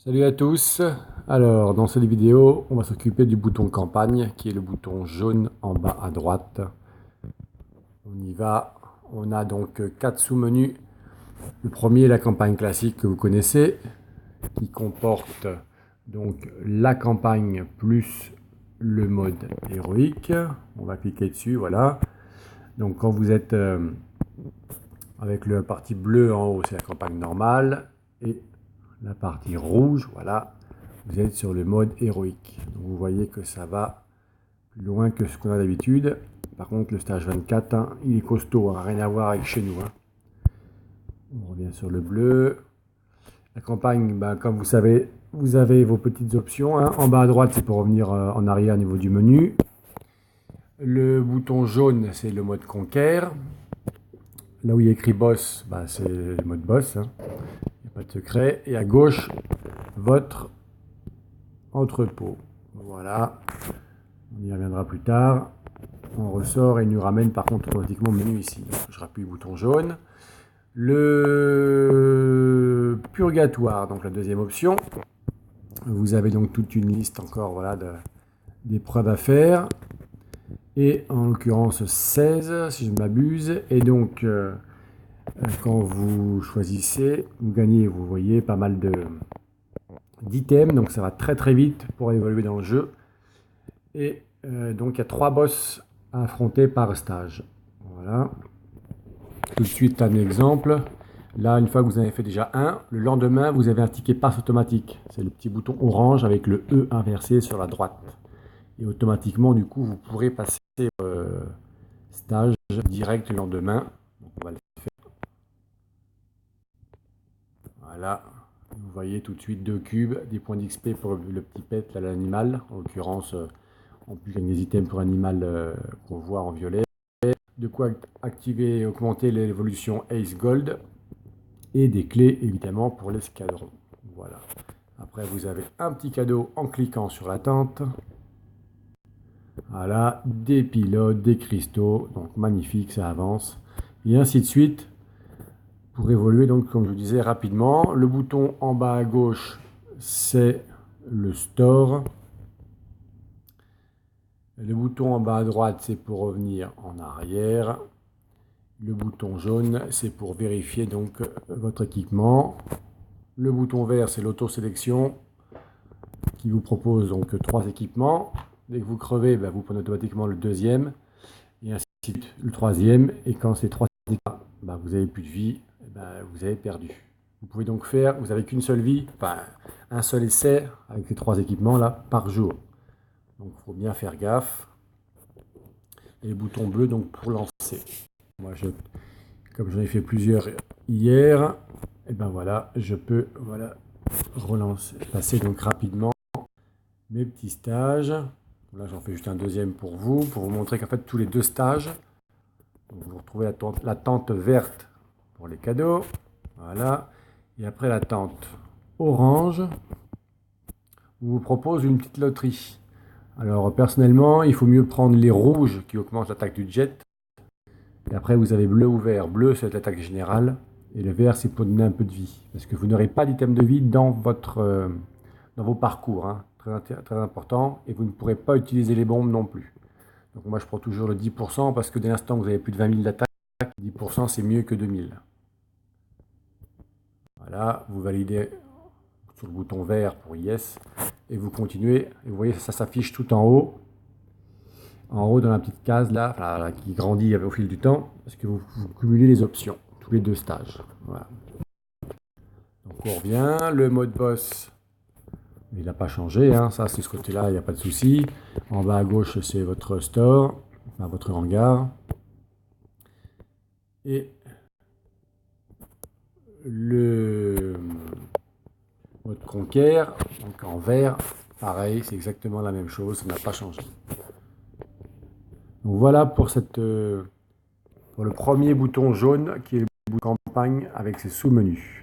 Salut à tous. Alors, dans cette vidéo, on va s'occuper du bouton campagne, qui est le bouton jaune en bas à droite. On y va. On a donc 4 sous-menus. Le premier, la campagne classique que vous connaissez, qui comporte donc la campagne plus le mode héroïque. On va cliquer dessus, voilà. Donc quand vous êtes avec la partie bleue en haut, c'est la campagne normale. Et la partie rouge, voilà, vous êtes sur le mode héroïque. Donc vous voyez que ça va plus loin que ce qu'on a d'habitude. Par contre, le stage 24, hein, il est costaud, hein, rien à voir avec chez nous. Hein. On revient sur le bleu. La campagne, ben, comme vous savez, vous avez vos petites options. Hein. En bas à droite, c'est pour revenir en arrière au niveau du menu. Le bouton jaune, c'est le mode conquête. Là où il y a écrit boss, ben, c'est le mode boss. Hein. Il n'y a pas de secret. Et à gauche, votre entrepôt. Voilà, on y reviendra plus tard. On ressort et il nous ramène par contre automatiquement au menu ici. Donc, je rappuie le bouton jaune. Le purgatoire, donc la deuxième option. Vous avez donc toute une liste encore voilà, d'épreuves à faire. Et en l'occurrence 16 si je ne m'abuse. Et donc quand vous choisissez, vous gagnez, vous voyez, pas mal d'items. Donc ça va très très vite pour évoluer dans le jeu. Et donc il y a 3 boss à affronter par stage. Voilà. Tout de suite un exemple. Là, une fois que vous en avez fait déjà un, le lendemain, vous avez un ticket passe automatique. C'est le petit bouton orange avec le E inversé sur la droite. Et automatiquement, du coup, vous pourrez passer stage direct le lendemain. Donc, on va le faire. Voilà. Vous voyez tout de suite 2 cubes, des points d'XP pour le petit pet, l'animal. En l'occurrence, on peut gagner des items pour animal qu'on voit en violet. De quoi activer et augmenter l'évolution Ace Gold. Et des clés évidemment pour l'escadron. Voilà. Après vous avez un petit cadeau en cliquant sur la tente. Voilà, des pilotes, des cristaux, donc magnifique, ça avance. Et ainsi de suite pour évoluer donc comme je vous disais rapidement. Le bouton en bas à gauche c'est le store. Le bouton en bas à droite c'est pour revenir en arrière. Le bouton jaune c'est pour vérifier donc votre équipement. Le bouton vert, c'est l'auto-sélection qui vous propose donc 3 équipements. Dès que vous crevez, ben, vous prenez automatiquement le deuxième et ainsi de suite le troisième. Et quand ces 3 équipements, ben, vous n'avez plus de vie, ben, vous avez perdu. Vous pouvez donc faire, vous n'avez qu'une seule vie, enfin un seul essai avec ces 3 équipements là par jour. Donc il faut bien faire gaffe. Et le bouton bleu donc pour lancer. Moi, comme j'en ai fait plusieurs hier, et ben voilà, je peux voilà relancer, passer donc rapidement mes petits stages. Là, j'en fais juste un deuxième pour vous montrer qu'en fait, tous les 2 stages, donc vous retrouvez la tente verte pour les cadeaux. Voilà. Et après, la tente orange vous propose une petite loterie. Alors, personnellement, il faut mieux prendre les rouges qui augmentent l'attaque du jet. Et après, vous avez bleu ou vert. Bleu, c'est l'attaque générale. Et le vert, c'est pour donner un peu de vie. Parce que vous n'aurez pas d'item de vie dans vos parcours. Hein. Très important. Et vous ne pourrez pas utiliser les bombes non plus. Donc moi, je prends toujours le 10% parce que dès l'instant que vous avez plus de 20 000 d'attaque, 10% c'est mieux que 2000. Voilà, vous validez sur le bouton vert pour Yes. Et vous continuez. Et vous voyez, ça s'affiche tout en haut. En haut, dans la petite case là, là qui grandit au fil du temps. Parce que vous cumulez les options. Tous les 2 stages. Voilà. Donc on revient. Le mode boss. Il n'a pas changé, hein. Ça c'est ce côté-là, il n'y a pas de souci. En bas à gauche, c'est votre store, enfin, votre hangar. Et le mode conquête, donc en vert, pareil, c'est exactement la même chose, ça n'a pas changé. Donc voilà pour le premier bouton jaune qui est le bouton campagne avec ses sous-menus.